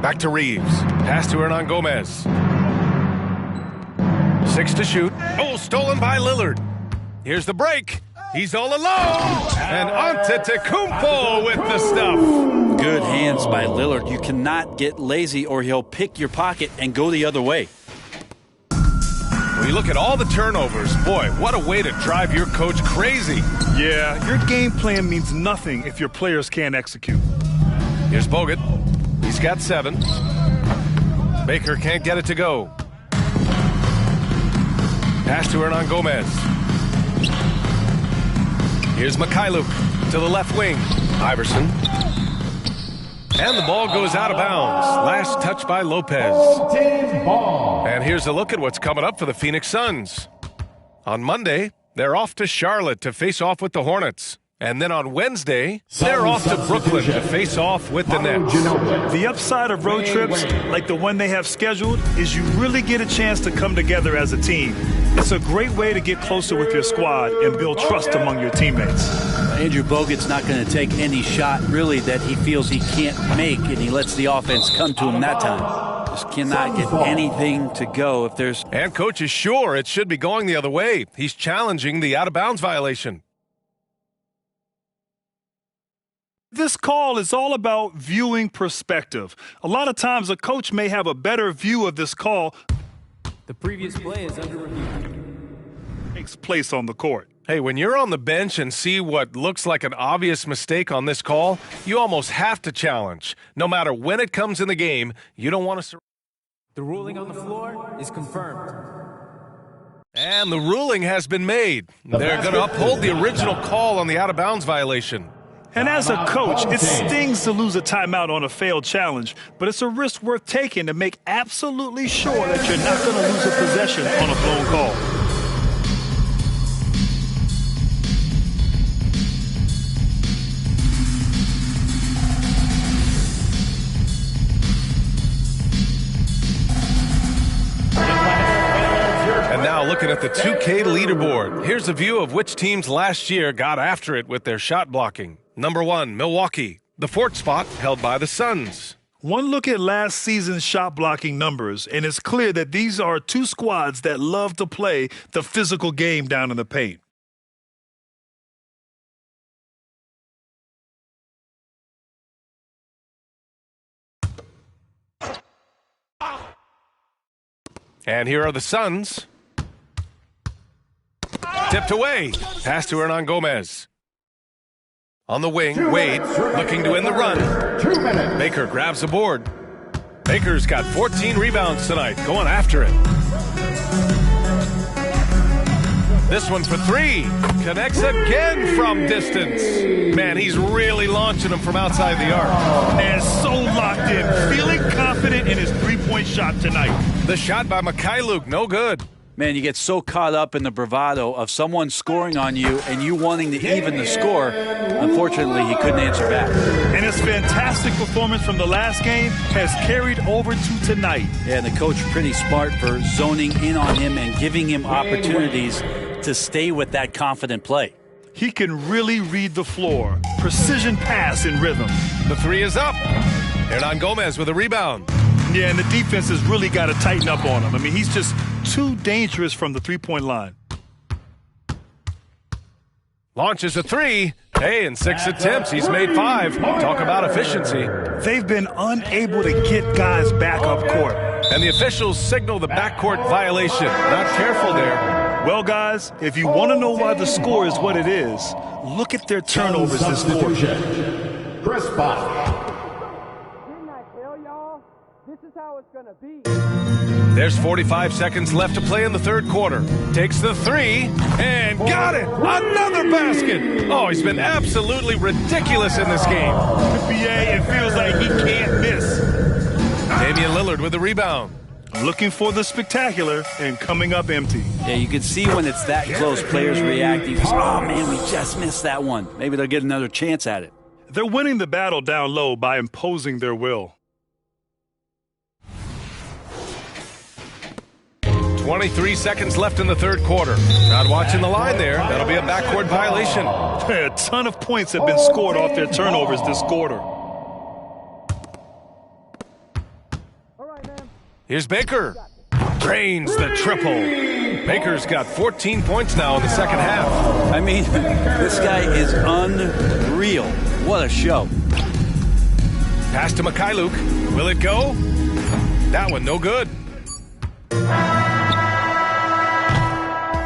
Back to Reeves. Pass to Hernan Gomez. 6 to shoot. Oh, stolen by Lillard. Here's the break. He's all alone. And Antetokounmpo with the stuff. Good hands by Lillard. You cannot get lazy or he'll pick your pocket and go the other way. When you look at all the turnovers, boy, what a way to drive your coach crazy. Yeah, your game plan means nothing if your players can't execute. Here's Bogut. He's got 7. Baker can't get it to go. Pass to Hernan Gomez. Here's Mikhailuk to the left wing. Iverson. And the ball goes out of bounds. Last touch by Lopez. And here's a look at what's coming up for the Phoenix Suns. On Monday, they're off to Charlotte to face off with the Hornets. And then on Wednesday, they're off to Brooklyn to face off with the Nets. The upside of road trips, like the one they have scheduled, is you really get a chance to come together as a team. It's a great way to get closer with your squad and build trust among your teammates. Andrew Bogut's not going to take any shot, really, that he feels he can't make, and he lets the offense come to him that time. Just cannot get anything to go if there's... And coach is sure it should be going the other way. He's challenging the out-of-bounds violation. This call is all about viewing perspective. A lot of times a coach may have a better view of this call. The previous play is under review. Takes place on the court. Hey, when you're on the bench and see what looks like an obvious mistake on this call, you almost have to challenge. No matter when it comes in the game, you don't want to... The ruling on the floor is confirmed. And the ruling has been made. They're going to uphold the original call on the out-of-bounds violation. And as a coach, it stings to lose a timeout on a failed challenge, but it's a risk worth taking to make absolutely sure that you're not going to lose a possession on a blown call. And now looking at the 2K leaderboard, here's a view of which teams last year got after it with their shot blocking. Number 1, Milwaukee. The 4th spot held by the Suns. One look at last season's shot blocking numbers, and it's clear that these are two squads that love to play the physical game down in the paint. And here are the Suns. Tipped away. Pass to Hernan Gomez. On the wing, Wade looking to end the run. Baker grabs the board. Baker's got 14 rebounds tonight, going after it. This one for 3. Connects again from distance. Man, he's really launching them from outside the arc. And so locked in, feeling confident in his three-point shot tonight. The shot by Mikhailuk, no good. Man, you get so caught up in the bravado of someone scoring on you and you wanting to even the score. Unfortunately, he couldn't answer back. And his fantastic performance from the last game has carried over to tonight. Yeah, and the coach pretty smart for zoning in on him and giving him opportunities to stay with that confident play. He can really read the floor. Precision pass in rhythm. The 3 is up. Hernan Gomez with a rebound. Yeah, and the defense has really got to tighten up on him. I mean, he's just too dangerous from the three-point line. Launches a 3. Hey, in 6 attempts, he's made 5. Talk about efficiency. They've been unable to get guys back up court. And the officials signal the backcourt violation. Not careful there. Well, guys, if you want to know why the score is what it is, look at their turnovers this quarter. Chris Bosh. There's 45 seconds left to play in the third quarter. Takes the 3 and got it. Another basket. Oh, he's been absolutely ridiculous in this game. NBA, it feels like he can't miss. Damian Lillard with the rebound. Looking for the spectacular and coming up empty. Yeah, you can see when it's that close, players react. You just, oh, man, we just missed that one. Maybe they'll get another chance at it. They're winning the battle down low by imposing their will. 23 seconds left in the third quarter. Not watching the line there. That'll be a backcourt violation. A ton of points have been scored off their turnovers this quarter. Here's Baker. Drains the triple. Baker's got 14 points now in the second half. I mean, this guy is unreal. What a show. Pass to Mikhailuk. Will it go? That one no good.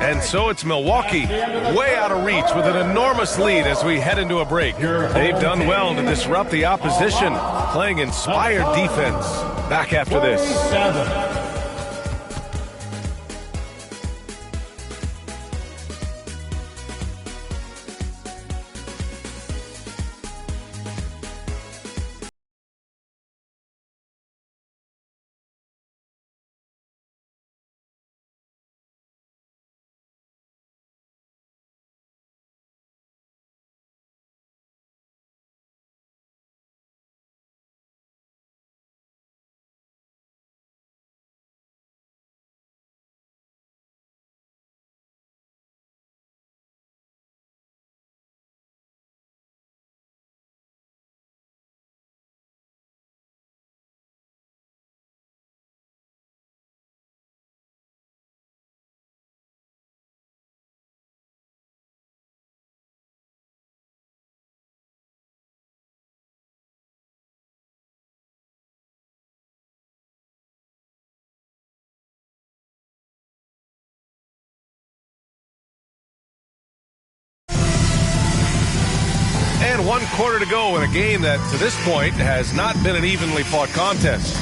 And so it's Milwaukee, way out of reach with an enormous lead as we head into a break. They've done well to disrupt the opposition, playing inspired defense. Back after this. And 1 quarter to go in a game that, to this point, has not been an evenly fought contest.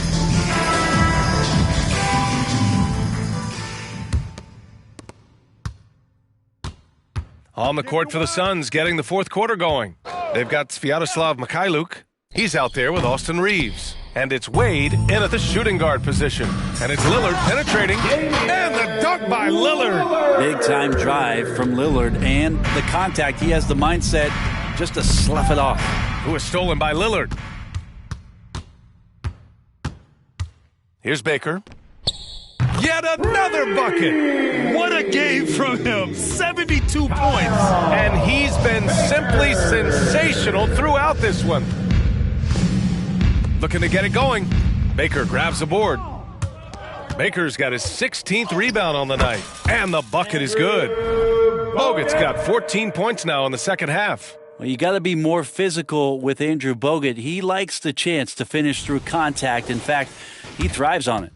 On the court for the Suns, getting the fourth quarter going. They've got Sviatoslav Mikhailuk. He's out there with Austin Reeves. And it's Wade in at the shooting guard position. And it's Lillard penetrating. And the dunk by Lillard. Big-time drive from Lillard. And the contact, he has the mindset just to slough it off. Who was stolen by Lillard. Here's Baker. Yet another bucket. What a game from him. 72 points. And he's been simply sensational throughout this one. Looking to get it going. Baker grabs the board. Baker's got his 16th rebound on the night. And the bucket is good. Bogut's got 14 points now in the second half. Well, you got to be more physical with Andrew Bogut. He likes the chance to finish through contact. In fact, he thrives on it.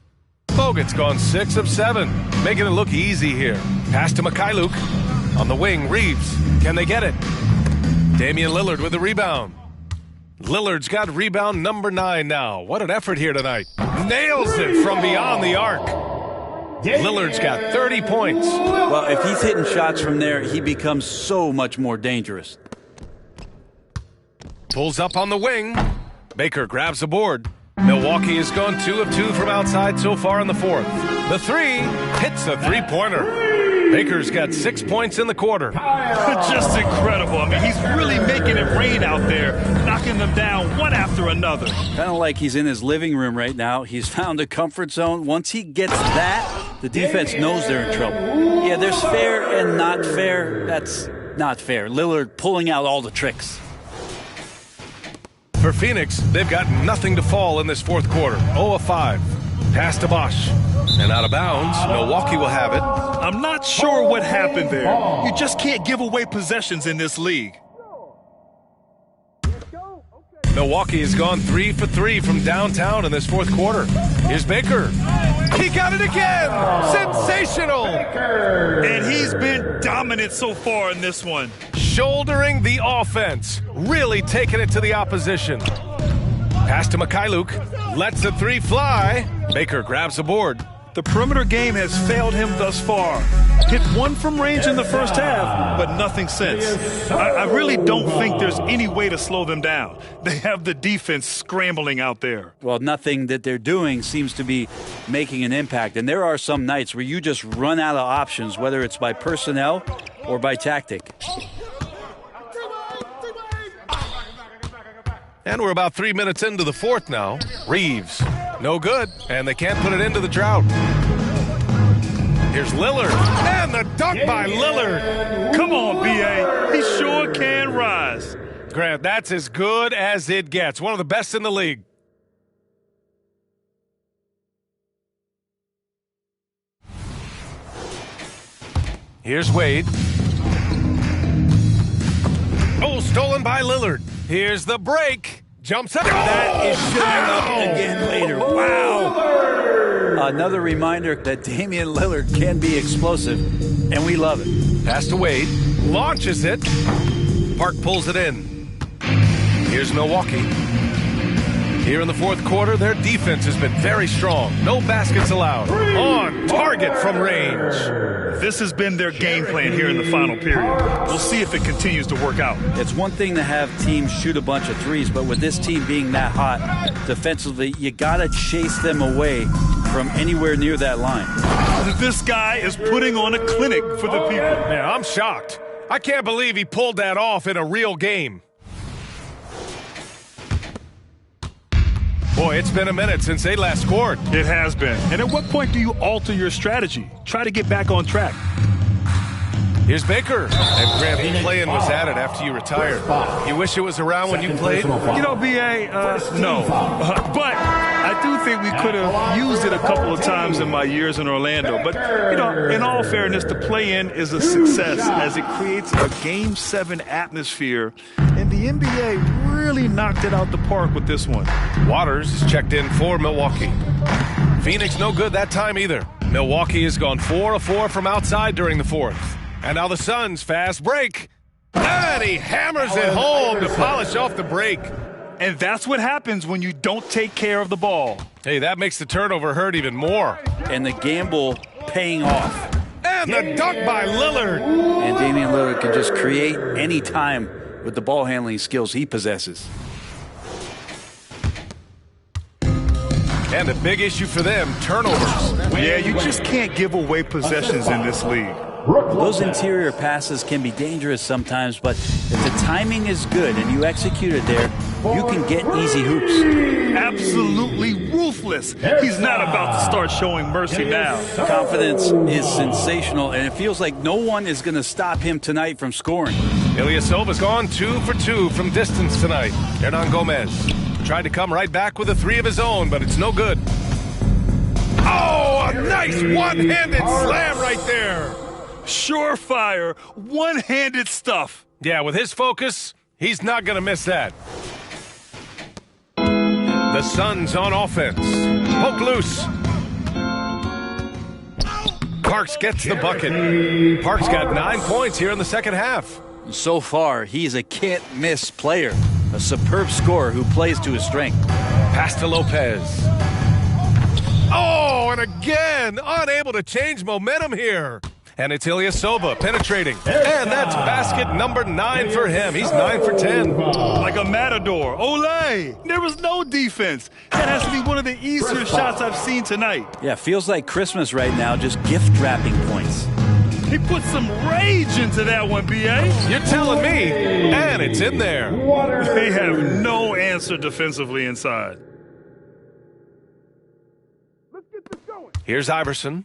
Bogut's gone 6 of 7, making it look easy here. Pass to Mikhailuk. On the wing, Reeves. Can they get it? Damian Lillard with the rebound. Lillard's got rebound number 9 now. What an effort here tonight. Nails it from beyond the arc. Lillard's got 30 points. Well, if he's hitting shots from there, he becomes so much more dangerous. Pulls up on the wing. Baker grabs the board. Milwaukee has gone 2 of 2 from outside so far in the fourth. The 3 hits a three-pointer. Baker's got 6 points in the quarter. Just incredible. I mean, he's really making it rain out there, knocking them down one after another. Kind of like he's in his living room right now. He's found a comfort zone. Once he gets that, the defense knows they're in trouble. Yeah, there's fair and not fair. That's not fair. Lillard pulling out all the tricks. For Phoenix, they've got nothing to fall in this fourth quarter. 0 of 5. Pass to Bosch. And out of bounds, Milwaukee will have it. I'm not sure what happened there. You just can't give away possessions in this league. Milwaukee has gone 3 for 3 from downtown in this fourth quarter. Here's Baker. He got it again! Sensational! And he's been dominant so far in this one. Shouldering the offense. Really taking it to the opposition. Pass to Mikhailuk. Lets the 3 fly. Baker grabs the board. The perimeter game has failed him thus far. Hit 1 from range in the first half, but nothing since. I really don't think there's any way to slow them down. They have the defense scrambling out there. Well, nothing that they're doing seems to be making an impact. And there are some nights where you just run out of options, whether it's by personnel or by tactic. And we're about 3 minutes into the fourth now. Reeves. No good, and they can't put it into the drought. Here's Lillard, and the dunk by Lillard. Come on, B.A. He sure can rise. Grant, that's as good as it gets. One of the best in the league. Here's Wade. Oh, stolen by Lillard. Here's the break. Jumps up. That is showing up again later. Wow. Another reminder that Damian Lillard can be explosive, and we love it. Pass to Wade. Launches it. Park pulls it in. Here's Milwaukee. Here in the fourth quarter, their defense has been very strong. No baskets allowed. On target from range. This has been their game plan here in the final period. We'll see if it continues to work out. It's one thing to have teams shoot a bunch of threes, but with this team being that hot defensively, you got to chase them away from anywhere near that line. This guy is putting on a clinic for the people. Man, I'm shocked. I can't believe he pulled that off in a real game. Boy, it's been a minute since they last scored. It has been. And at what point do you alter your strategy? Try to get back on track. Here's Baker. And Grant, playing was added after you retired. You wish it was around when you played? You know, B.A., no. But I do think we could have used it a couple of times in my years in Orlando. But, you know, in all fairness, the play-in is a success as it creates a Game 7 atmosphere. And the NBA really knocked it out the park with this one. Waters is checked in for Milwaukee. Phoenix no good that time either. Milwaukee has gone 4 of 4 from outside during the fourth. And now the Suns fast break. And he hammers it home to polish off the break. And that's what happens when you don't take care of the ball. Hey, that makes the turnover hurt even more. And the gamble paying off. And the dunk by Lillard. And Damian Lillard can just create any time with the ball handling skills he possesses. And the big issue for them, turnovers. Yeah, you just can't give away possessions in this league. Those interior passes can be dangerous sometimes, but if the timing is good and you execute it there, you can get easy hoops. Absolutely ruthless. He's not about to start showing mercy now. Confidence is sensational, and it feels like no one is going to stop him tonight from scoring. Ilyasova's gone 2 for 2 from distance tonight. Hernan Gomez tried to come right back with a 3 of his own, but it's no good. Oh, a nice one-handed slam right there. Surefire, one-handed stuff. Yeah, with his focus, he's not going to miss that. The Suns on offense. Poked loose. Parks gets the bucket. Parks got 9 points here in the second half. So far, he's a can't-miss player. A superb scorer who plays to his strength. Pass to Lopez. Oh, and again, unable to change momentum here. And it's Ilyasova penetrating. And that's basket number 9 for him. He's 9 for 10. Like a matador. Olay! There was no defense. That has to be one of the easier shots I've seen tonight. Yeah, feels like Christmas right now, just gift-wrapping points. He put some rage into that one, B.A. You're telling me. And it's in there. They have no answer defensively inside. Let's get this going. Here's Iverson.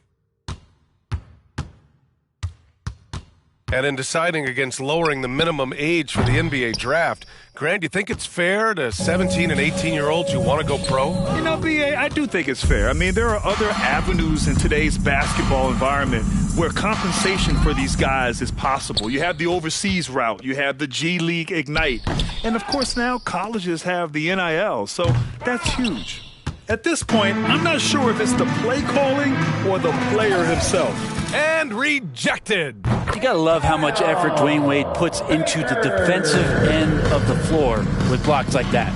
And in deciding against lowering the minimum age for the NBA draft, Grant, do you think it's fair to 17 and 18-year-olds who want to go pro? You know, B.A., I do think it's fair. I mean, there are other avenues in today's basketball environment where compensation for these guys is possible. You have the overseas route. You have the G League Ignite. And, of course, now colleges have the NIL, so that's huge. At this point, I'm not sure if it's the play calling or the player himself. And rejected. You got to love how much effort Dwayne Wade puts into the defensive end of the floor with blocks like that.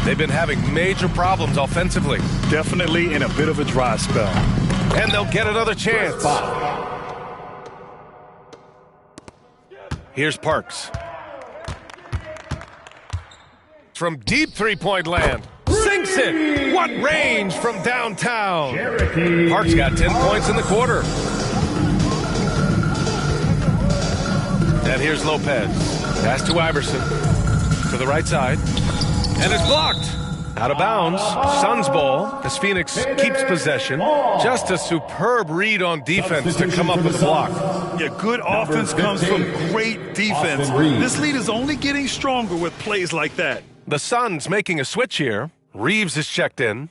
They've been having major problems offensively. Definitely in a bit of a dry spell. And they'll get another chance. Here's Parks. From deep three-point land. Sinks it. What range from downtown. Parks got 10 points in the quarter. And here's Lopez. Pass to Iverson. To the right side. And it's blocked. Out of bounds, Suns ball as Phoenix keeps possession. Just a superb read on defense to come up with a block. Yeah, good offense comes from great defense. This lead is only getting stronger with plays like that. The Suns making a switch here. Reeves is checked in.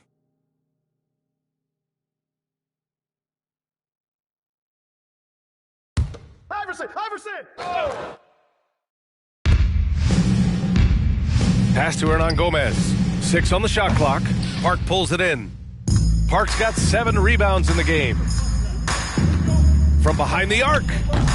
Iverson! Pass to Hernan Gomez. 6 on the shot clock. Park pulls it in. Park's got 7 rebounds in the game. From behind the arc.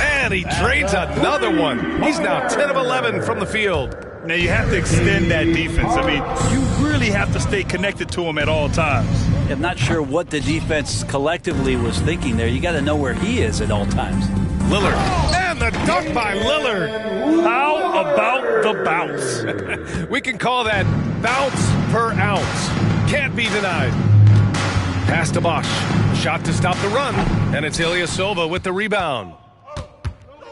And he drains another one. He's now 10 of 11 from the field. Now you have to extend that defense. I mean, you really have to stay connected to him at all times. I'm not sure what the defense collectively was thinking there. You got to know where he is at all times. Lillard. And the dunk by Lillard. How about the bounce? We can call that bounce per ounce. Can't be denied. Pass to Bosch. Shot to stop the run. And it's Ilyasova with the rebound.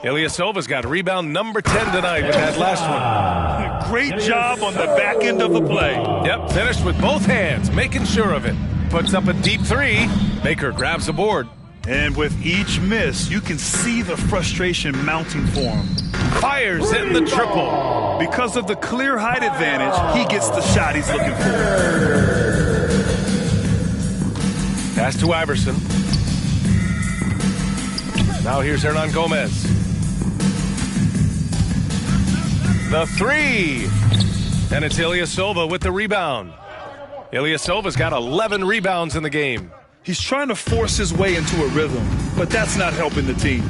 Ilyasova's got rebound number 10 tonight with that last one. Great job on the back end of the play. Yep, finished with both hands, making sure of it. Puts up a deep 3. Baker grabs the board. And with each miss, you can see the frustration mounting for him. Fires in the triple. Because of the clear height advantage, he gets the shot he's looking for. Pass to Iverson. Now here's Hernan Gomez. The 3. And it's Ilyasova with the rebound. Ilyasova's got 11 rebounds in the game. He's trying to force his way into a rhythm, but that's not helping the team.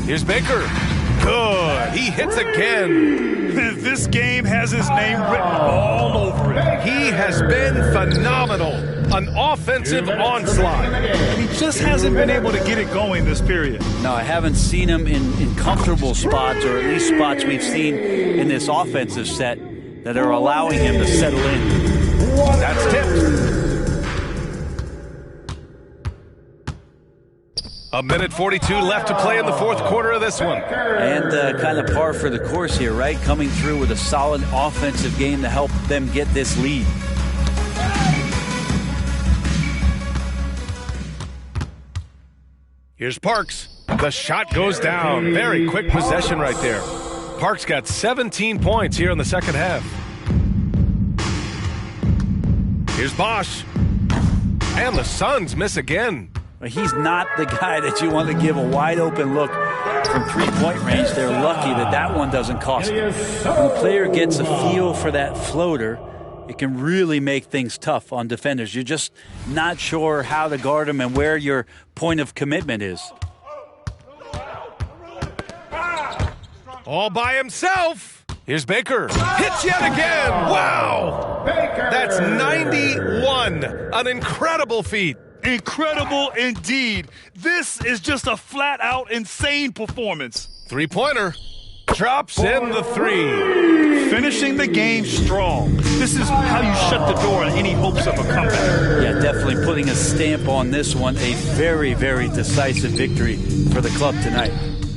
Here's Baker. Good. He hits again. This game has his name written all over it. He has been phenomenal. An offensive onslaught. He just hasn't been able to get it going this period. No, I haven't seen him in comfortable spots, or at least spots we've seen in this offensive set that are allowing him to settle in. That's tipped. A minute 42 left to play in the fourth quarter of this one. And kind of par for the course here, right? Coming through with a solid offensive game to help them get this lead. Here's Parks. The shot goes down. Very quick possession right there. Parks got 17 points here in the second half. Here's Bosch. And the Suns miss again. He's not the guy that you want to give a wide-open look from three-point range. They're lucky that that one doesn't cost them. When the player gets a feel for that floater, it can really make things tough on defenders. You're just not sure how to guard them and where your point of commitment is. All by himself. Here's Baker. Hits yet again. Wow. That's 91. An incredible feat. Incredible indeed. This is just a flat-out insane performance. Three-pointer. Drops in the 3. Finishing the game strong. This is how you shut the door on any hopes of a comeback. Yeah, definitely putting a stamp on this one. A very, very decisive victory for the club tonight.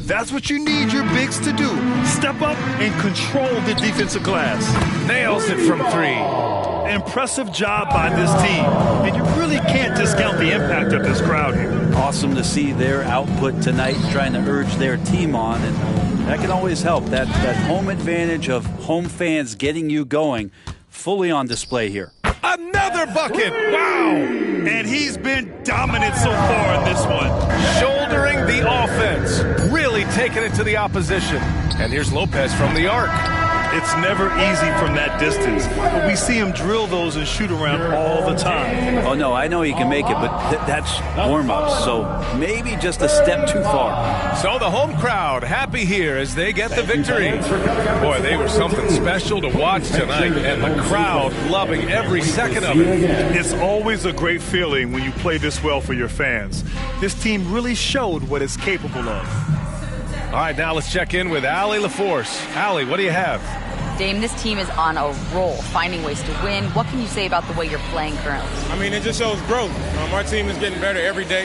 That's what you need your bigs to do. Step up and control the defensive glass. Nails it from 3. Impressive job by this team. And you really can't discount the impact of this crowd here. Awesome to see their output tonight, trying to urge their team on. And that can always help. That home advantage of home fans getting you going, fully on display here. Another bucket. Wow. And he's been dominant so far in this one. Shouldering the offense. Really taking it to the opposition. And here's Lopez from the arc. It's never easy from that distance, but we see him drill those and shoot around all the time. Oh, no, I know he can make it, but that's warm-ups, so maybe just a step too far. So the home crowd happy here as they get the victory. Boy, they were something special to watch tonight, and the crowd loving every second of it. It's always a great feeling when you play this well for your fans. This team really showed what it's capable of. All right, now let's check in with Allie LaForce. Allie, what do you have? Dame, this team is on a roll, finding ways to win. What can you say about the way you're playing currently? I mean, it just shows growth. Our team is getting better every day.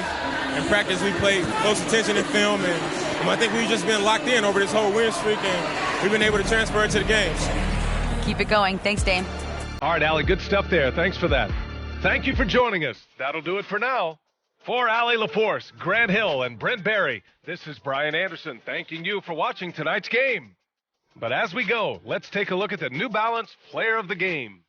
In practice, we play close attention in film, and I think we've just been locked in over this whole win streak, and we've been able to transfer it to the games. Keep it going. Thanks, Dame. All right, Allie, good stuff there. Thanks for that. Thank you for joining us. That'll do it for now. For Allie LaForce, Grant Hill, and Brent Barry, this is Brian Anderson thanking you for watching tonight's game. But as we go, let's take a look at the New Balance Player of the Game.